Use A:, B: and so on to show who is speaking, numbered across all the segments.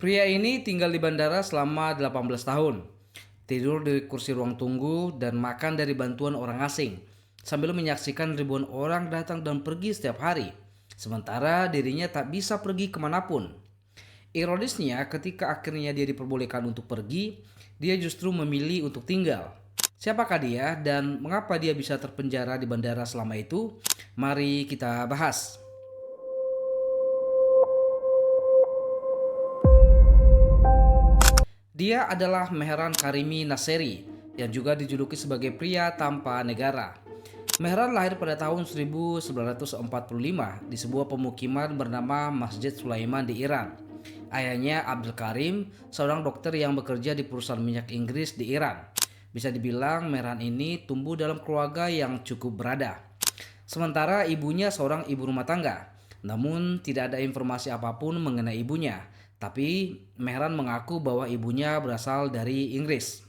A: Pria ini tinggal di bandara selama 18 tahun. Tidur di kursi ruang tunggu dan makan dari bantuan orang asing. Sambil menyaksikan ribuan orang datang dan pergi setiap hari. Sementara dirinya tak bisa pergi kemanapun. Ironisnya ketika akhirnya dia diperbolehkan untuk pergi, dia justru memilih untuk tinggal. Siapakah dia dan mengapa dia bisa terpenjara di bandara selama itu? Mari kita bahas. Dia adalah Mehran Karimi Naseri yang juga dijuluki sebagai pria tanpa negara. Mehran lahir pada tahun 1945 di sebuah pemukiman bernama Masjid Sulaiman di Iran. Ayahnya Abdul Karim, seorang dokter yang bekerja di perusahaan minyak Inggris di Iran. Bisa dibilang Mehran ini tumbuh dalam keluarga yang cukup berada. Sementara ibunya seorang ibu rumah tangga. Namun tidak ada informasi apapun mengenai ibunya. Tapi Mehran mengaku bahwa ibunya berasal dari Inggris.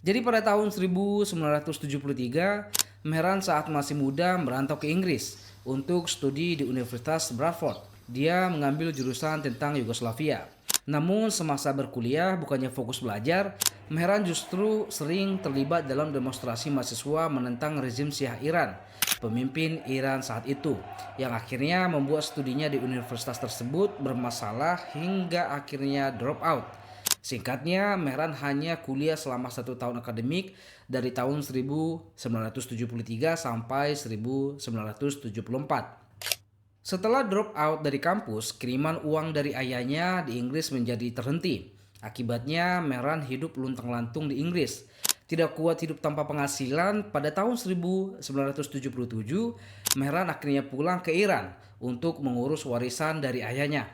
A: Jadi pada tahun 1973, Mehran saat masih muda merantau ke Inggris untuk studi di Universitas Bradford. Dia mengambil jurusan tentang Yugoslavia. Namun semasa berkuliah bukannya fokus belajar, Mehran justru sering terlibat dalam demonstrasi mahasiswa menentang rezim Syiah Iran, pemimpin Iran saat itu, yang akhirnya membuat studinya di universitas tersebut bermasalah hingga akhirnya drop out. Singkatnya, Mehran hanya kuliah selama 1 tahun akademik dari tahun 1973 sampai 1974. Setelah drop out dari kampus, kiriman uang dari ayahnya di Inggris menjadi terhenti. Akibatnya, Mehran hidup luntang-lantung di Inggris. Tidak kuat hidup tanpa penghasilan, pada tahun 1977, Mehran akhirnya pulang ke Iran untuk mengurus warisan dari ayahnya.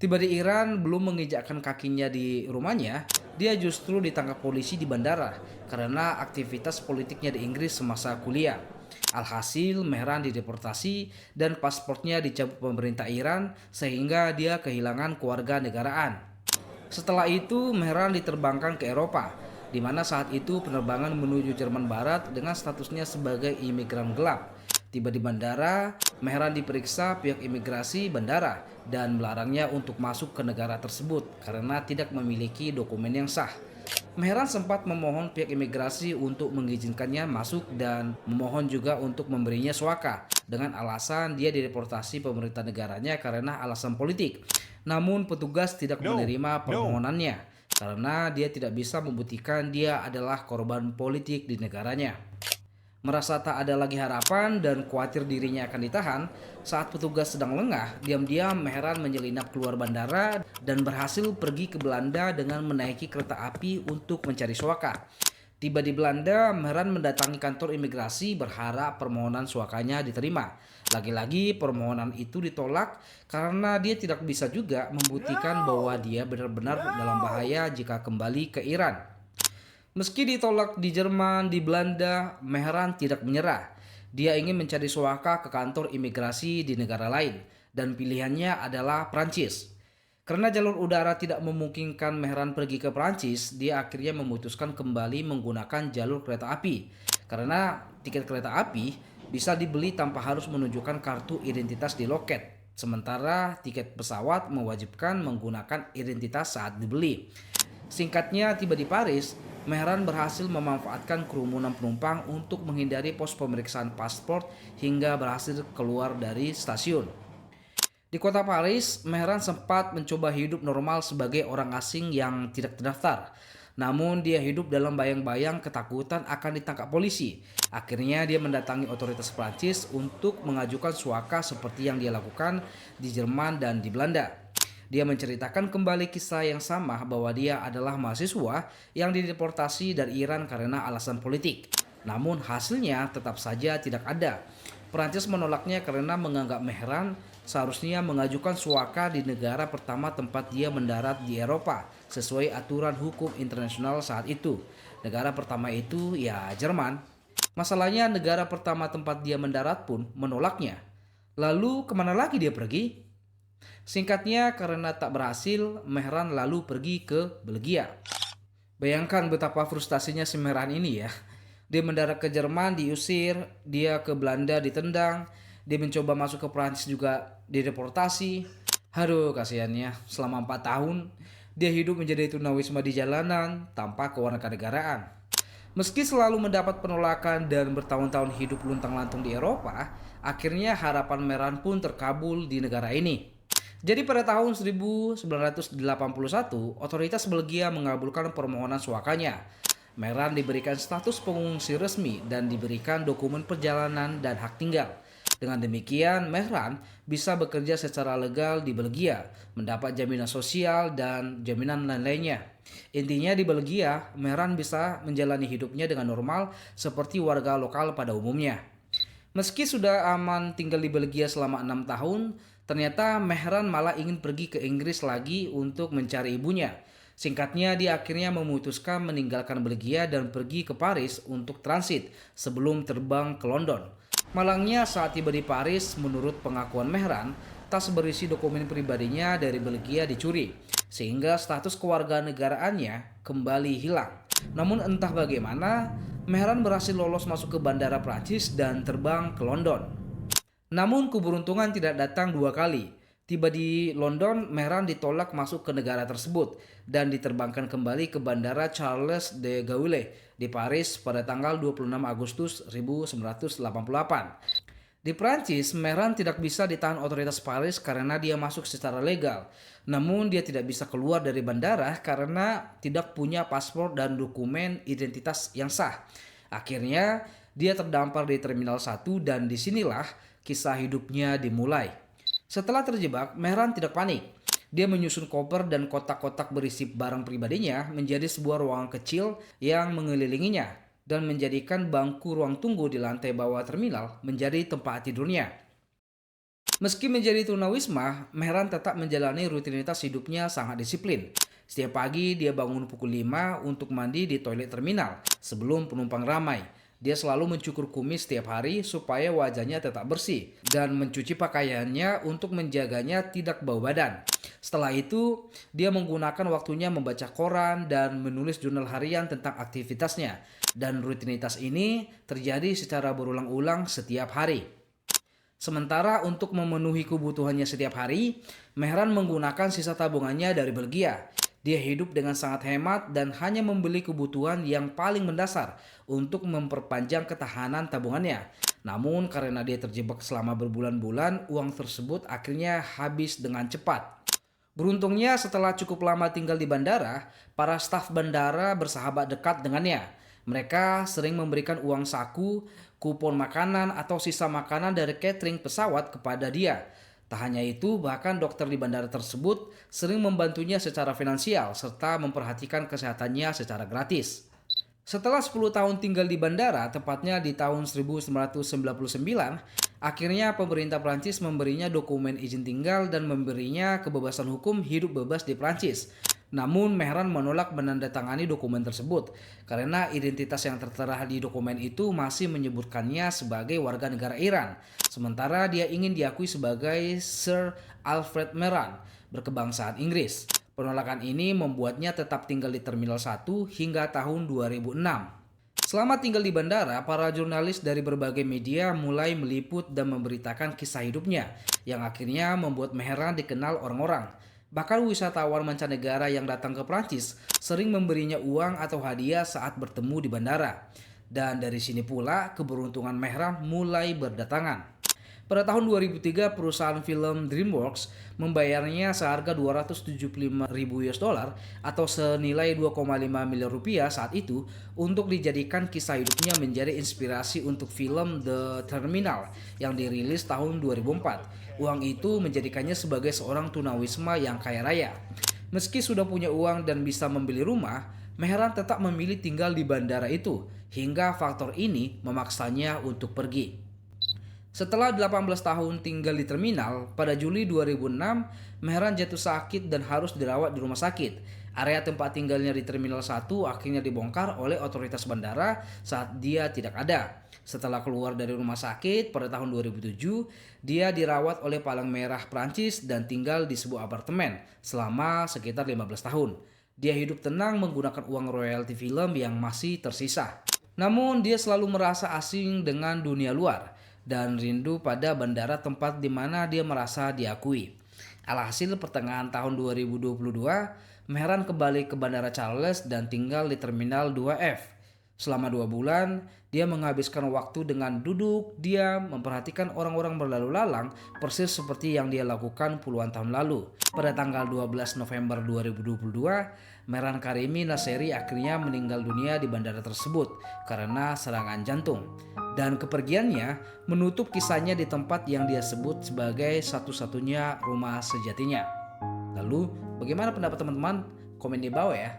A: Tiba di Iran, belum menginjakkan kakinya di rumahnya, dia justru ditangkap polisi di bandara karena aktivitas politiknya di Inggris semasa kuliah. Alhasil, Mehran dideportasi dan pasportnya dicabut pemerintah Iran sehingga dia kehilangan keluarga negaraan. Setelah itu, Mehran diterbangkan ke Eropa, di mana saat itu penerbangan menuju Jerman Barat dengan statusnya sebagai imigran gelap. Tiba di bandara, Mehran diperiksa pihak imigrasi bandara dan melarangnya untuk masuk ke negara tersebut karena tidak memiliki dokumen yang sah. Mehran sempat memohon pihak imigrasi untuk mengizinkannya masuk dan memohon juga untuk memberinya suaka dengan alasan dia dideportasi pemerintah negaranya karena alasan politik. Namun petugas tidak
B: No,
A: menerima
B: no.
A: permohonannya karena dia tidak bisa membuktikan dia adalah korban politik di negaranya. Merasa tak ada lagi harapan dan khawatir dirinya akan ditahan, saat petugas sedang lengah, diam-diam Mehran menyelinap keluar bandara dan berhasil pergi ke Belanda dengan menaiki kereta api untuk mencari suaka. Tiba di Belanda, Mehran mendatangi kantor imigrasi berharap permohonan suakanya diterima. Lagi-lagi permohonan itu ditolak karena dia tidak bisa juga membuktikan bahwa dia benar-benar dalam bahaya jika kembali ke Iran. Meski ditolak di Jerman, di Belanda, Mehran tidak menyerah. Dia ingin mencari suaka ke kantor imigrasi di negara lain dan pilihannya adalah Prancis. Karena jalur udara tidak memungkinkan Mehran pergi ke Prancis, dia akhirnya memutuskan kembali menggunakan jalur kereta api. Karena tiket kereta api bisa dibeli tanpa harus menunjukkan kartu identitas di loket. Sementara tiket pesawat mewajibkan menggunakan identitas saat dibeli. Singkatnya, tiba di Paris, Mehran berhasil memanfaatkan kerumunan penumpang untuk menghindari pos pemeriksaan paspor hingga berhasil keluar dari stasiun. Di kota Paris, Mehran sempat mencoba hidup normal sebagai orang asing yang tidak terdaftar. Namun dia hidup dalam bayang-bayang ketakutan akan ditangkap polisi. Akhirnya dia mendatangi otoritas Prancis untuk mengajukan suaka seperti yang dia lakukan di Jerman dan di Belanda. Dia menceritakan kembali kisah yang sama bahwa dia adalah mahasiswa yang dideportasi dari Iran karena alasan politik. Namun hasilnya tetap saja tidak ada. Perancis menolaknya karena menganggap Mehran seharusnya mengajukan suaka di negara pertama tempat dia mendarat di Eropa sesuai aturan hukum internasional saat itu. Negara pertama itu ya Jerman. Masalahnya negara pertama tempat dia mendarat pun menolaknya. Lalu kemana lagi dia pergi? Singkatnya, karena tak berhasil, Mehran lalu pergi ke Belgia. Bayangkan betapa frustasinya si Mehran ini ya. Dia mendarat ke Jerman diusir, dia ke Belanda ditendang, dia mencoba masuk ke Prancis juga dideportasi. Aduh kasihannya, selama 4 tahun Dia hidup menjadi tunawisma di jalanan tanpa kewarganegaraan. Meski selalu mendapat penolakan dan bertahun-tahun hidup luntang-lantung di Eropa, akhirnya harapan Mehran pun terkabul di negara ini. Jadi pada tahun 1981, otoritas Belgia mengabulkan permohonan suakanya. Mehran diberikan status pengungsi resmi dan diberikan dokumen perjalanan dan hak tinggal. Dengan demikian, Mehran bisa bekerja secara legal di Belgia, mendapat jaminan sosial dan jaminan lain-lainnya. Intinya di Belgia, Mehran bisa menjalani hidupnya dengan normal seperti warga lokal pada umumnya. Meski sudah aman tinggal di Belgia selama 6 tahun, ternyata Mehran malah ingin pergi ke Inggris lagi untuk mencari ibunya. Singkatnya, dia akhirnya memutuskan meninggalkan Belgia dan pergi ke Paris untuk transit sebelum terbang ke London. Malangnya saat tiba di Paris, menurut pengakuan Mehran, tas berisi dokumen pribadinya dari Belgia dicuri, sehingga status kewarganegaraannya kembali hilang. Namun entah bagaimana, Mehran berhasil lolos masuk ke bandara Prancis dan terbang ke London. Namun keberuntungan tidak datang dua kali. Tiba di London, Mehran ditolak masuk ke negara tersebut dan diterbangkan kembali ke Bandara Charles de Gaulle di Paris pada tanggal 26 Agustus 1988. Di Prancis, Mehran tidak bisa ditahan otoritas Paris karena dia masuk secara legal. Namun dia tidak bisa keluar dari bandara karena tidak punya paspor dan dokumen identitas yang sah. Akhirnya, dia terdampar di Terminal 1 dan disinilah kisah hidupnya dimulai. Setelah terjebak, Mehran tidak panik. Dia menyusun koper dan kotak-kotak berisi barang pribadinya menjadi sebuah ruangan kecil yang mengelilinginya dan menjadikan bangku ruang tunggu di lantai bawah terminal menjadi tempat tidurnya. Meski menjadi tunawisma, Mehran tetap menjalani rutinitas hidupnya sangat disiplin. Setiap pagi dia bangun pukul 5 untuk mandi di toilet terminal sebelum penumpang ramai. Dia selalu mencukur kumis setiap hari supaya wajahnya tetap bersih dan mencuci pakaiannya untuk menjaganya tidak bau badan. Setelah itu, dia menggunakan waktunya membaca koran dan menulis jurnal harian tentang aktivitasnya. Dan rutinitas ini terjadi secara berulang-ulang setiap hari. Sementara untuk memenuhi kebutuhannya setiap hari, Mehran menggunakan sisa tabungannya dari Belgia. Dia hidup dengan sangat hemat dan hanya membeli kebutuhan yang paling mendasar untuk memperpanjang ketahanan tabungannya. Namun karena dia terjebak selama berbulan-bulan, uang tersebut akhirnya habis dengan cepat. Beruntungnya setelah cukup lama tinggal di bandara, para staf bandara bersahabat dekat dengannya. Mereka sering memberikan uang saku, kupon makanan atau sisa makanan dari catering pesawat kepada dia. Tak hanya itu, bahkan dokter di bandara tersebut sering membantunya secara finansial serta memperhatikan kesehatannya secara gratis. Setelah 10 tahun tinggal di bandara, tepatnya di tahun 1999, akhirnya pemerintah Prancis memberinya dokumen izin tinggal dan memberinya kebebasan hukum hidup bebas di Prancis. Namun Mehran menolak menandatangani dokumen tersebut karena identitas yang tertera di dokumen itu masih menyebutkannya sebagai warga negara Iran. Sementara dia ingin diakui sebagai Sir Alfred Mehran, berkebangsaan Inggris. Penolakan ini membuatnya tetap tinggal di Terminal 1 hingga tahun 2006. Selama tinggal di bandara, para jurnalis dari berbagai media mulai meliput dan memberitakan kisah hidupnya yang akhirnya membuat Mehran dikenal orang-orang. Bahkan wisatawan mancanegara yang datang ke Prancis sering memberinya uang atau hadiah saat bertemu di bandara. Dan dari sini pula keberuntungan Mehran mulai berdatangan. Pada tahun 2003, perusahaan film DreamWorks membayarnya seharga 275.000 US dollar atau senilai 2,5 miliar rupiah saat itu untuk dijadikan kisah hidupnya menjadi inspirasi untuk film The Terminal yang dirilis tahun 2004. Uang itu menjadikannya sebagai seorang tunawisma yang kaya raya. Meski sudah punya uang dan bisa membeli rumah, Mehran tetap memilih tinggal di bandara itu hingga faktor ini memaksanya untuk pergi. Setelah 18 tahun tinggal di terminal, pada Juli 2006, Mehran jatuh sakit dan harus dirawat di rumah sakit. Area tempat tinggalnya di Terminal 1 akhirnya dibongkar oleh otoritas bandara saat dia tidak ada. Setelah keluar dari rumah sakit pada tahun 2007, dia dirawat oleh Palang Merah Prancis dan tinggal di sebuah apartemen selama sekitar 15 tahun. Dia hidup tenang menggunakan uang royalti film yang masih tersisa. Namun dia selalu merasa asing dengan dunia luar dan rindu pada bandara tempat di mana dia merasa diakui. Alhasil pertengahan tahun 2022, Mehran kembali ke Bandara Charles dan tinggal di Terminal 2F. Selama 2 bulan, dia menghabiskan waktu dengan duduk, diam, memperhatikan orang-orang berlalu lalang persis seperti yang dia lakukan puluhan tahun lalu. Pada tanggal 12 November 2022, Mehran Karimi Naseri akhirnya meninggal dunia di bandara tersebut karena serangan jantung. Dan kepergiannya menutup kisahnya di tempat yang dia sebut sebagai satu-satunya rumah sejatinya. Lalu, bagaimana pendapat teman-teman? Komen di bawah ya.